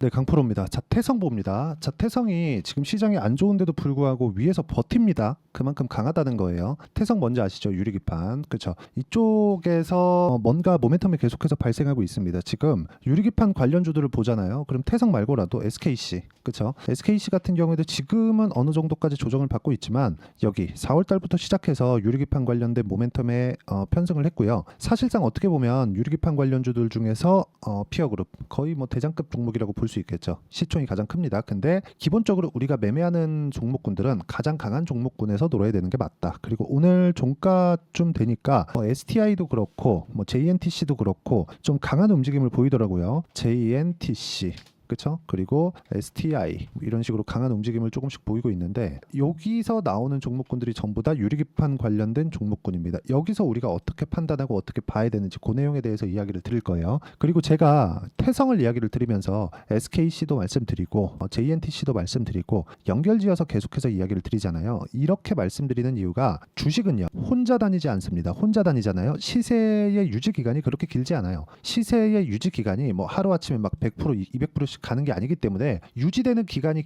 네, 강프로입니다. 자, 태성 봅니다. 자, 태성이 지금 시장이 안 좋은데도 불구하고 위에서 버팁니다. 그만큼 강하다는 거예요. 태성 뭔지 아시죠? 유리기판. 그렇죠? 이쪽에서 뭔가 모멘텀이 계속해서 발생하고 있습니다. 지금 유리기판 관련주들을 보잖아요. 그럼 태성 말고라도 SKC, 그렇죠? SKC 같은 경우에도 지금은 어느 정도까지 조정을 받고 있지만 여기 4월 달부터 시작해서 유리기판 관련된 모멘텀에 편승을 했고요. 사실상 어떻게 보면 유리기판 관련주들 중에서 피어그룹 거의 뭐 대장급 종목이라고 볼 수 있겠죠. 시총이 가장 큽니다. 근데 기본적으로 우리가 매매하는 종목군들은 가장 강한 종목군에서 놀아야 되는 게 맞다. 그리고 오늘 종가쯤 되니까 STI도 그렇고 뭐 JNTC도 그렇고 좀 강한 움직임을 보이더라고요. JNTC 그렇죠? 그리고 STI 이런 식으로 강한 움직임을 조금씩 보이고 있는데 여기서 나오는 종목군들이 전부 다 유리기판 관련된 종목군입니다. 여기서 우리가 어떻게 판단하고 어떻게 봐야 되는지 그 내용에 대해서 이야기를 드릴 거예요. 그리고 제가 태성을 이야기를 드리면서 SKC도 말씀드리고 JNTC도 말씀드리고 연결지어서 계속해서 이야기를 드리잖아요. 이렇게 말씀드리는 이유가 주식은요. 혼자 다니지 않습니다. 혼자 다니잖아요. 시세의 유지 기간이 그렇게 길지 않아요. 시세의 유지 기간이 뭐 하루아침에 막 100%, 200%씩 가는 게 아니기 때문에 유지되는 기간이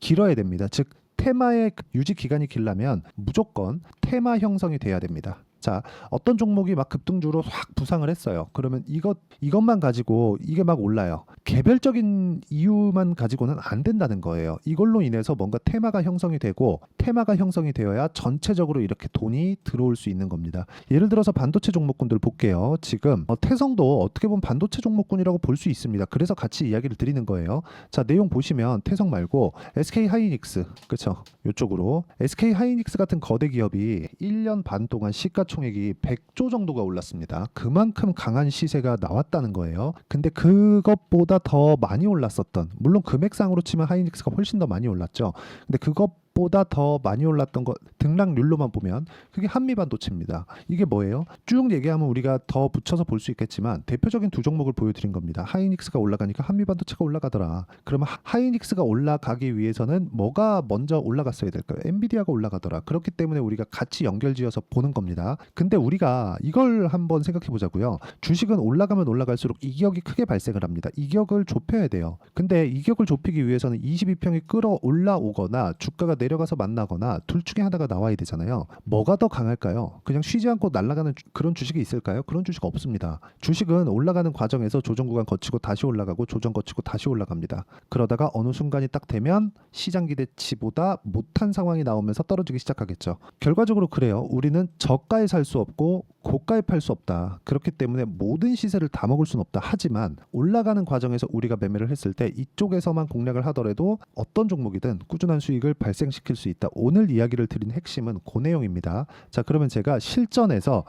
길어야 됩니다. 즉 테마의 유지 기간이 길려면 무조건 테마 형성이 돼야 됩니다. 자, 어떤 종목이 막 급등주로 확 부상을 했어요. 그러면 이것만 가지고 이게 막 올라요. 개별적인 이유만 가지고는 안 된다는 거예요. 이걸로 인해서 뭔가 테마가 형성이 되고 테마가 형성이 되어야 전체적으로 이렇게 돈이 들어올 수 있는 겁니다. 예를 들어서 반도체 종목군들 볼게요. 지금 태성도 어떻게 보면 반도체 종목군이라고 볼 수 있습니다. 그래서 같이 이야기를 드리는 거예요. 자, 내용 보시면 태성 말고 SK 하이닉스, 그렇죠? 이쪽으로 SK 하이닉스 같은 거대 기업이 1년 반 동안 시가총액이 100조 정도가 올랐습니다. 그만큼 강한 시세가 나왔다는 거예요. 근데 그것보다 더 많이 올랐었던, 물론 금액상으로 치면 하이닉스가 훨씬 더 많이 올랐죠. 근데 그것보다 더 많이 올랐던 거 등락률로만 보면 그게 한미반도체입니다. 이게 뭐예요? 쭉 얘기하면 우리가 더 붙여서 볼 수 있겠지만 대표적인 두 종목을 보여드린 겁니다. 하이닉스가 올라가니까 한미반도체가 올라가더라. 그러면 하이닉스가 올라가기 위해서는 뭐가 먼저 올라갔어야 될까요? 엔비디아가 올라가더라. 그렇기 때문에 우리가 같이 연결지어서 보는 겁니다. 근데 우리가 이걸 한번 생각해 보자고요. 주식은 올라가면 올라갈수록 이격이 크게 발생을 합니다. 이격을 좁혀야 돼요. 근데 이격을 좁히기 위해서는 22평이 끌어올라오거나 주가가 내려가서 만나거나 둘 중에 하나가 나와야 되잖아요. 뭐가 더 강할까요? 그냥 쉬지 않고 날아가는 그런 주식이 있을까요? 그런 주식 없습니다. 주식은 올라가는 과정에서 조정 구간 거치고 다시 올라가고 조정 거치고 다시 올라갑니다. 그러다가 어느 순간이 딱 되면 시장 기대치보다 못한 상황이 나오면서 떨어지기 시작하겠죠. 결과적으로 그래요. 우리는 저가에 살 수 없고 고가에 팔 수 없다. 그렇기 때문에 모든 시세를 다 먹을 수는 없다. 하지만 올라가는 과정에서 우리가 매매를 했을 때 이쪽에서만 공략을 하더라도 어떤 종목이든 꾸준한 수익을 발생시킬 수 있다. 오늘 이야기를 드린 핵심은 그 내용입니다. 자, 그러면 제가 실전에서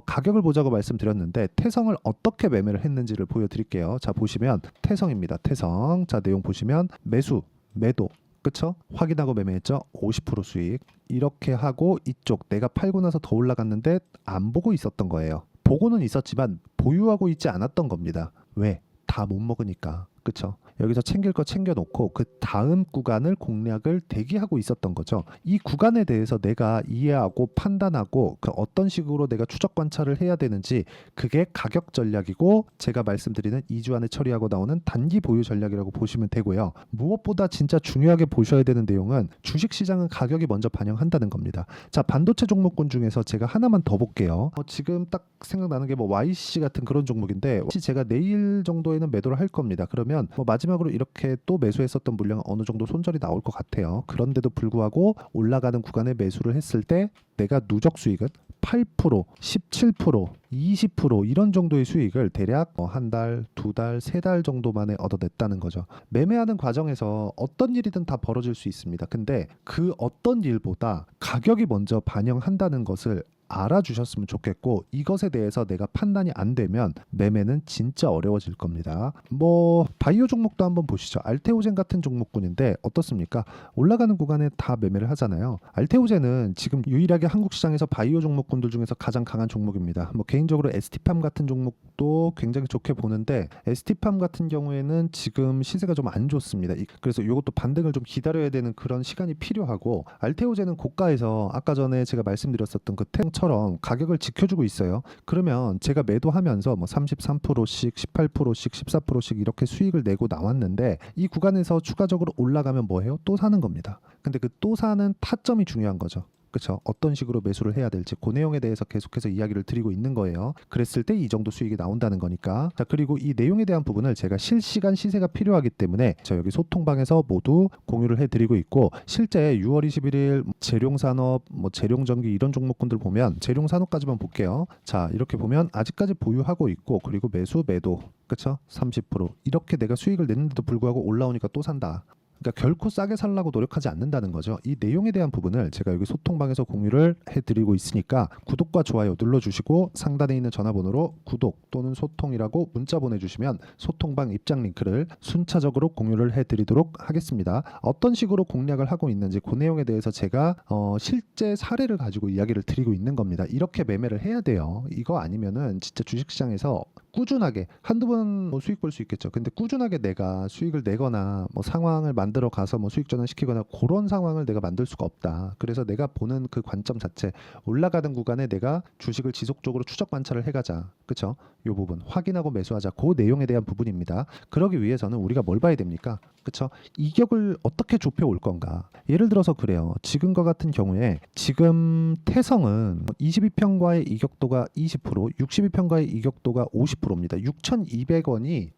가격을 보자고 말씀드렸는데 태성을 어떻게 매매를 했는지를 보여드릴게요. 자, 보시면 태성입니다. 태성. 자, 내용 보시면 매수, 매도. 그쵸? 확인하고 매매했죠? 50% 수익. 이렇게 하고 이쪽 내가 팔고 나서 더 올라갔는데 안 보고 있었던 거예요. 보고는 있었지만 보유하고 있지 않았던 겁니다. 왜? 다 못 먹으니까. 그쵸? 여기서 챙길 거 챙겨놓고 그 다음 구간을 공략을 대기하고 있었던 거죠. 이 구간에 대해서 내가 이해하고 판단하고 그 어떤 식으로 내가 추적 관찰을 해야 되는지 그게 가격 전략이고 제가 말씀드리는 2주 안에 처리하고 나오는 단기 보유 전략이라고 보시면 되고요. 무엇보다 진짜 중요하게 보셔야 되는 내용은 주식시장은 가격이 먼저 반영한다는 겁니다. 자, 반도체 종목군 중에서 제가 하나만 더 볼게요. 지금 딱 생각나는 게 뭐 YC 같은 그런 종목인데 혹시 제가 내일 정도에는 매도를 할 겁니다. 그러면 뭐 마지막으로 이렇게 또 매수했었던 물량은 어느 정도 손절이 나올 것 같아요. 그런데도 불구하고 올라가는 구간에 매수를 했을 때 내가 누적 수익은 8%, 17%, 20% 이런 정도의 수익을 대략 한 달, 두 달, 세 달 정도 만에 얻어냈다는 거죠. 매매하는 과정에서 어떤 일이든 다 벌어질 수 있습니다. 근데 그 어떤 일보다 가격이 먼저 반영한다는 것을 알아주셨으면 좋겠고 이것에 대해서 내가 판단이 안 되면 매매는 진짜 어려워질 겁니다. 뭐 바이오 종목도 한번 보시죠. 알테오젠 같은 종목군인데 어떻습니까? 올라가는 구간에 다 매매를 하잖아요. 알테오젠은 지금 유일하게 한국 시장에서 바이오 종목군들 중에서 가장 강한 종목입니다. 뭐 개인적으로 ST팜 같은 종목도 굉장히 좋게 보는데 ST팜 같은 경우에는 지금 시세가 좀 안 좋습니다. 그래서 이것도 반등을 좀 기다려야 되는 그런 시간이 필요하고 알테오젠은 고가에서 아까 전에 제가 말씀드렸었던 그 것처럼 가격을 지켜주고 있어요. 그러면 제가 매도하면서 뭐 33%씩 18%씩 14%씩 이렇게 수익을 내고 나왔는데 이 구간에서 추가적으로 올라가면 뭐해요? 또 사는 겁니다. 근데 그 또 사는 타점이 중요한 거죠. 그렇죠. 어떤 식으로 매수를 해야 될지 그 내용에 대해서 계속해서 이야기를 드리고 있는 거예요. 그랬을 때 이 정도 수익이 나온다는 거니까. 자, 그리고 이 내용에 대한 부분을 제가 실시간 시세가 필요하기 때문에 저 여기 소통방에서 모두 공유를 해드리고 있고, 실제 6월 21일 재룡산업, 뭐 재룡전기 이런 종목군들 보면 재룡산업까지만 볼게요. 자, 이렇게 보면 아직까지 보유하고 있고, 그리고 매수 매도, 그렇죠? 30% 이렇게 내가 수익을 냈는데도 불구하고 올라오니까 또 산다. 그러니까 결코 싸게 살라고 노력하지 않는다는 거죠. 이 내용에 대한 부분을 제가 여기 소통방에서 공유를 해드리고 있으니까 구독과 좋아요 눌러주시고 상단에 있는 전화번호로 구독 또는 소통이라고 문자 보내주시면 소통방 입장 링크를 순차적으로 공유를 해드리도록 하겠습니다. 어떤 식으로 공략을 하고 있는지 그 내용에 대해서 제가 실제 사례를 가지고 이야기를 드리고 있는 겁니다. 이렇게 매매를 해야 돼요. 이거 아니면은 진짜 주식시장에서 꾸준하게 한두 번 뭐 수익 볼 수 있겠죠. 근데 꾸준하게 내가 수익을 내거나 뭐 상황을 만들어 가서 뭐 수익 전환시키거나 그런 상황을 내가 만들 수가 없다. 그래서 내가 보는 그 관점 자체, 올라가는 구간에 내가 주식을 지속적으로 추적 관찰을 해가자. 그렇죠? 이 부분 확인하고 매수하자. 그 내용에 대한 부분입니다. 그러기 위해서는 우리가 뭘 봐야 됩니까? 그렇죠? 이격을 어떻게 좁혀 올 건가? 예를 들어서 그래요. 지금과 같은 경우에 지금 태성은 22평과의 이격도가 20%, 62평과의 이격도가 50%입니다. 6,200원이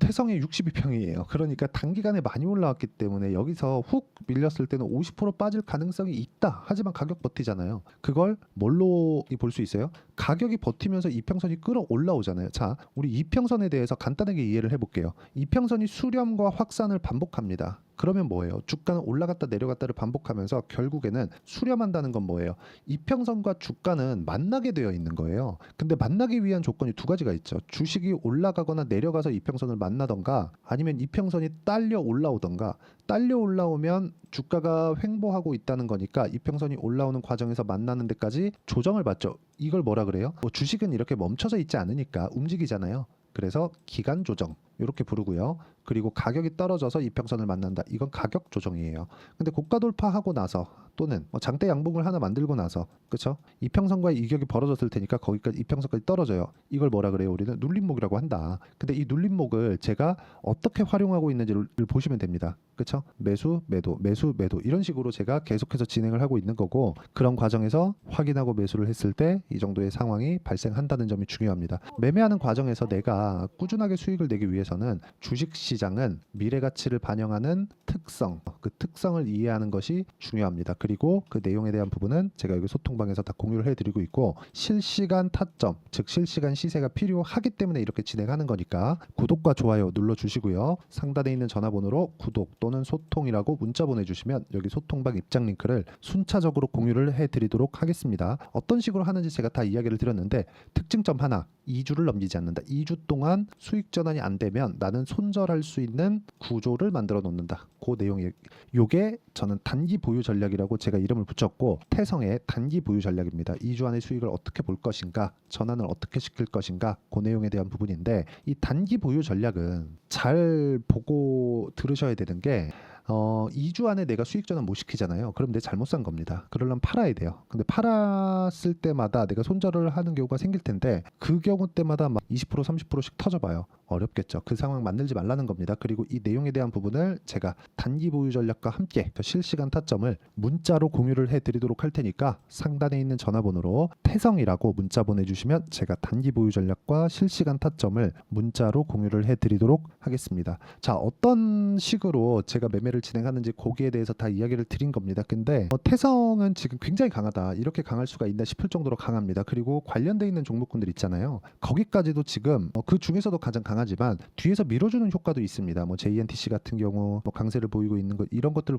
태성이 62평이에요. 그러니까 단기간에 많이 올라왔기 때문에 여기서 훅 밀렸을 때는 50% 빠질 가능성이 있다. 하지만 가격 버티잖아요. 그걸 뭘로 볼 수 있어요? 가격이 버티면서 이평선이 끌어올라오잖아요. 자, 우리 이평선에 대해서 간단하게 이해를 해볼게요. 이평선이 수렴과 확산을 반복합니다. 그러면 뭐예요? 주가는 올라갔다 내려갔다를 반복하면서 결국에는 수렴한다는 건 뭐예요? 이평선과 주가는 만나게 되어 있는 거예요. 근데 만나기 위한 조건이 두 가지가 있죠. 주식이 올라가거나 내려가서 이평선을 만나던가, 아니면 이평선이 딸려 올라오던가. 딸려 올라오면 주가가 횡보하고 있다는 거니까 이평선이 올라오는 과정에서 만나는 데까지 조정을 받죠. 이걸 뭐라 그래요? 뭐 주식은 이렇게 멈춰져 있지 않으니까 움직이잖아요. 그래서 기간 조정 이렇게 부르고요. 그리고 가격이 떨어져서 이평선을 만난다. 이건 가격 조정이에요. 근데 고가 돌파하고 나서 또는 장대 양봉을 하나 만들고 나서, 그렇죠? 이평선과의 이격이 벌어졌을 테니까 거기까지 이평선까지 떨어져요. 이걸 뭐라 그래요? 우리는 눌림목이라고 한다. 근데 이 눌림목을 제가 어떻게 활용하고 있는지를 보시면 됩니다. 그렇죠? 매수, 매도, 매수, 매도 이런 식으로 제가 계속해서 진행을 하고 있는 거고, 그런 과정에서 확인하고 매수를 했을 때 이 정도의 상황이 발생한다는 점이 중요합니다. 매매하는 과정에서 내가 꾸준하게 수익을 내기 위해서는 주식 시장은 미래 가치를 반영하는 특성, 그 특성을 이해하는 것이 중요합니다. 그리고 그 내용에 대한 부분은 제가 여기 소통방에서 다 공유를 해드리고 있고, 실시간 타점, 즉 실시간 시세가 필요하기 때문에 이렇게 진행하는 거니까 구독과 좋아요 눌러주시고요. 상단에 있는 전화번호로 구독 또는 소통이라고 문자 보내주시면 여기 소통방 입장 링크를 순차적으로 공유를 해드리도록 하겠습니다. 어떤 식으로 하는지 제가 다 이야기를 드렸는데, 특징점 하나, 2주를 넘기지 않는다. 2주 동안 수익 전환이 안 되면 나는 손절할 수 있는 구조를 만들어 놓는다. 그 내용이, 요게 저는 단기 보유 전략이라고 제가 이름을 붙였고, 태성의 단기 보유 전략입니다. 2주 안에 수익을 어떻게 볼 것인가, 전환을 어떻게 시킬 것인가, 그 내용에 대한 부분인데, 이 단기 보유 전략은 잘 보고 들으셔야 되는 게, 2주 안에 내가 수익 전환 못 시키잖아요. 그럼 내가 잘못 산 겁니다. 그러려면 팔아야 돼요. 근데 팔았을 때마다 내가 손절을 하는 경우가 생길 텐데, 그 경우 때마다 막 20% 30%씩 터져봐요. 어렵겠죠. 그 상황 만들지 말라는 겁니다. 그리고 이 내용에 대한 부분을 제가 단기 보유 전략과 함께 실시간 타점을 문자로 공유를 해드리도록 할 테니까 상단에 있는 전화번호로 태성이라고 문자 보내주시면 제가 단기 보유 전략과 실시간 타점을 문자로 공유를 해드리도록 하겠습니다. 자, 어떤 식으로 제가 매매를 진행하는지 거기에 대해서 다 이야기를 드린 겁니다. 근데 태성은 지금 굉장히 강하다, 이렇게 강할 수가 있나 싶을 정도로 강합니다. 그리고 관련돼 있는 종목군들 있잖아요. 거기까지도 지금 그 중에서도 가장 강하지만 뒤에서 밀어주는 효과도 있습니다. 뭐 JNTC 같은 경우 뭐 강세를 보이고 있는 것, 이런 것들을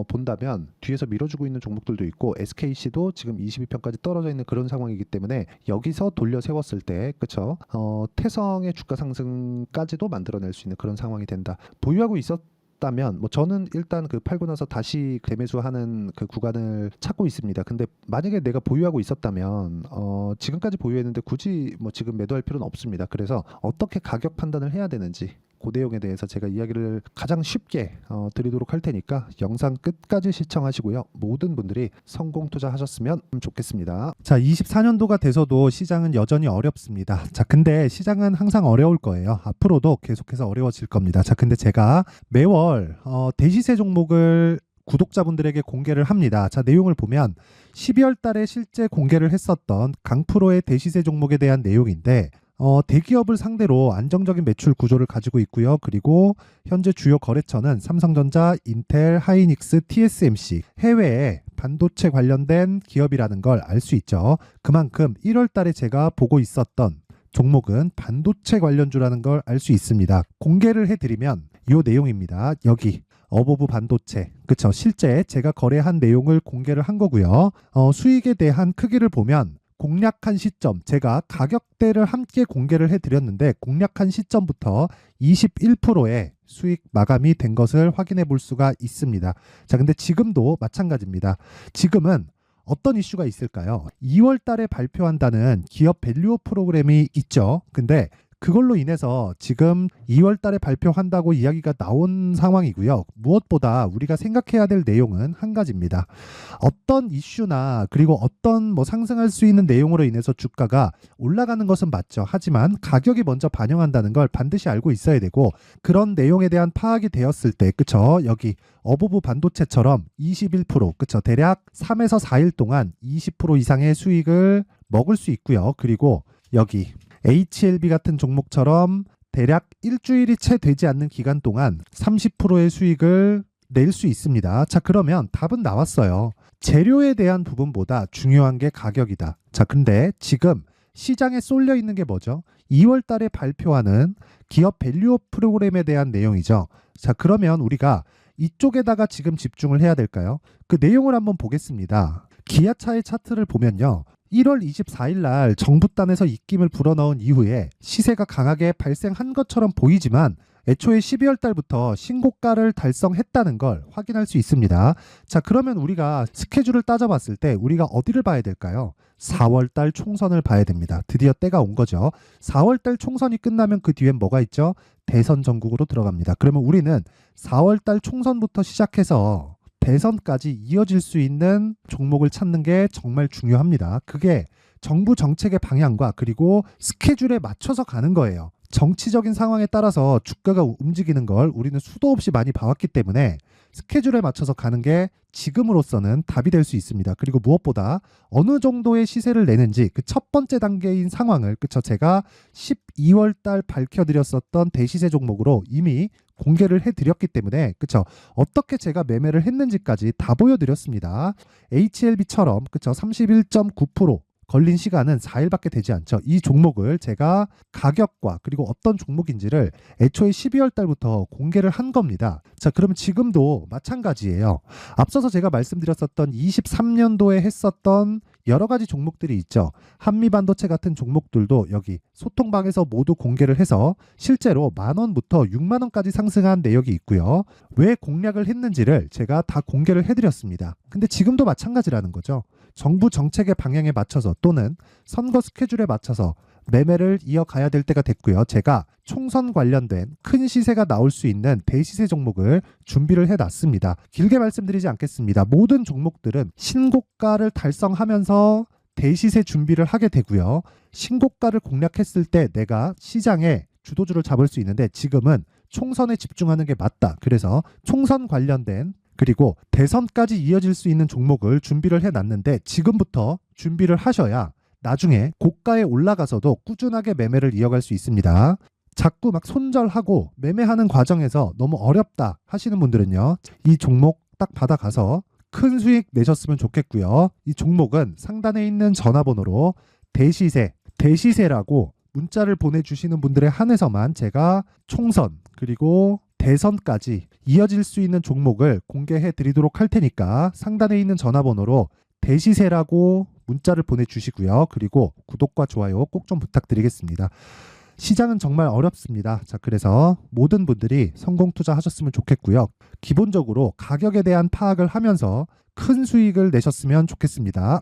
본다면 뒤에서 밀어주고 있는 종목들도 있고, SKC도 지금 22평까지 떨어져 있는 그런 상황이기 때문에 여기서 돌려 세웠을 때, 그쵸? 태성의 주가 상승까지도 만들어낼 수 있는 그런 상황이 된다. 보유하고 있었다면 뭐 저는 일단 그 팔고 나서 다시 대매수하는 그 구간을 찾고 있습니다. 근데 만약에 내가 보유하고 있었다면 지금까지 보유했는데 굳이 뭐 지금 매도할 필요는 없습니다. 그래서 어떻게 가격 판단을 해야 되는지, 그 내용에 대해서 제가 이야기를 가장 쉽게 드리도록 할 테니까 영상 끝까지 시청하시고요. 모든 분들이 성공 투자하셨으면 좋겠습니다. 자, 24년도가 돼서도 시장은 여전히 어렵습니다. 자, 근데 시장은 항상 어려울 거예요. 앞으로도 계속해서 어려워질 겁니다. 자, 근데 제가 매월 대시세 종목을 구독자분들에게 공개를 합니다. 자, 내용을 보면 12월 달에 실제 공개를 했었던 강프로의 대시세 종목에 대한 내용인데 대기업을 상대로 안정적인 매출 구조를 가지고 있고요. 그리고 현재 주요 거래처는 삼성전자, 인텔, 하이닉스, TSMC, 해외에 반도체 관련된 기업이라는 걸 알 수 있죠. 그만큼 1월 달에 제가 보고 있었던 종목은 반도체 관련주라는 걸 알 수 있습니다. 공개를 해드리면 이 내용입니다. 여기 어보브 반도체, 그쵸? 실제 제가 거래한 내용을 공개를 한 거고요. 수익에 대한 크기를 보면 공략한 시점, 제가 가격대를 함께 공개를 해드렸는데 공략한 시점부터 21%의 수익 마감이 된 것을 확인해 볼 수가 있습니다. 자, 근데 지금도 마찬가지입니다. 지금은 어떤 이슈가 있을까요? 2월 달에 발표한다는 기업 밸류업 프로그램이 있죠. 근데 그걸로 인해서 지금 2월 달에 발표한다고 이야기가 나온 상황이고요. 무엇보다 우리가 생각해야 될 내용은 한 가지입니다. 어떤 이슈나 그리고 어떤 상승할 수 있는 내용으로 인해서 주가가 올라가는 것은 맞죠. 하지만 가격이 먼저 반영한다는 걸 반드시 알고 있어야 되고, 그런 내용에 대한 파악이 되었을 때, 그쵸? 여기 어보브 반도체처럼 21%, 그쵸? 대략 3에서 4일 동안 20% 이상의 수익을 먹을 수 있고요. 그리고 여기 HLB 같은 종목처럼 대략 일주일이 채 되지 않는 기간 동안 30%의 수익을 낼 수 있습니다. 자, 그러면 답은 나왔어요. 재료에 대한 부분보다 중요한 게 가격이다. 자, 근데 지금 시장에 쏠려 있는 게 뭐죠? 2월 달에 발표하는 기업 밸류업 프로그램에 대한 내용이죠. 자, 그러면 우리가 이쪽에다가 지금 집중을 해야 될까요? 그 내용을 한번 보겠습니다. 기아차의 차트를 보면요. 1월 24일 날 정부단에서 입김을 불어넣은 이후에 시세가 강하게 발생한 것처럼 보이지만 애초에 12월 달부터 신고가를 달성했다는 걸 확인할 수 있습니다. 자, 그러면 우리가 스케줄을 따져봤을 때 우리가 어디를 봐야 될까요? 4월 달 총선을 봐야 됩니다. 드디어 때가 온 거죠. 4월 달 총선이 끝나면 그 뒤엔 뭐가 있죠? 대선 전국으로 들어갑니다. 그러면 우리는 4월 달 총선부터 시작해서 대선까지 이어질 수 있는 종목을 찾는 게 정말 중요합니다. 그게 정부 정책의 방향과 그리고 스케줄에 맞춰서 가는 거예요. 정치적인 상황에 따라서 주가가 움직이는 걸 우리는 수도 없이 많이 봐왔기 때문에 스케줄에 맞춰서 가는 게 지금으로서는 답이 될 수 있습니다. 그리고 무엇보다 어느 정도의 시세를 내는지 그 첫 번째 단계인 상황을, 그쵸? 제가 12월 달 밝혀드렸었던 대시세 종목으로 이미 공개를 해드렸기 때문에, 그쵸? 어떻게 제가 매매를 했는지까지 다 보여드렸습니다. HLB처럼, 그쵸? 31.9% 걸린 시간은 4일밖에 되지 않죠. 이 종목을 제가 가격과 그리고 어떤 종목인지를 애초에 12월 달부터 공개를 한 겁니다. 자, 그러면 지금도 마찬가지예요. 앞서서 제가 말씀드렸었던 23년도에 했었던 여러 가지 종목들이 있죠. 한미반도체 같은 종목들도 여기 소통방에서 모두 공개를 해서 실제로 10,000원부터 60,000원까지 상승한 내역이 있고요. 왜 공략을 했는지를 제가 다 공개를 해드렸습니다. 근데 지금도 마찬가지라는 거죠. 정부 정책의 방향에 맞춰서 또는 선거 스케줄에 맞춰서 매매를 이어가야 될 때가 됐고요. 제가 총선 관련된 큰 시세가 나올 수 있는 대시세 종목을 준비를 해놨습니다. 길게 말씀드리지 않겠습니다. 모든 종목들은 신고가를 달성하면서 대시세 준비를 하게 되고요. 신고가를 공략했을 때 내가 시장에 주도주를 잡을 수 있는데 지금은 총선에 집중하는 게 맞다. 그래서 총선 관련된 그리고 대선까지 이어질 수 있는 종목을 준비를 해놨는데 지금부터 준비를 하셔야 나중에 고가에 올라가서도 꾸준하게 매매를 이어갈 수 있습니다. 자꾸 막 손절하고 매매하는 과정에서 너무 어렵다 하시는 분들은요. 이 종목 딱 받아가서 큰 수익 내셨으면 좋겠고요. 이 종목은 상단에 있는 전화번호로 대시세라고 문자를 보내주시는 분들에 한해서만 제가 총선 그리고 대선까지 이어질 수 있는 종목을 공개해 드리도록 할 테니까 상단에 있는 전화번호로 대시세라고 문자를 보내주시고요. 그리고 구독과 좋아요 꼭 좀 부탁드리겠습니다. 시장은 정말 어렵습니다. 자, 그래서 모든 분들이 성공 투자하셨으면 좋겠고요. 기본적으로 가격에 대한 파악을 하면서 큰 수익을 내셨으면 좋겠습니다.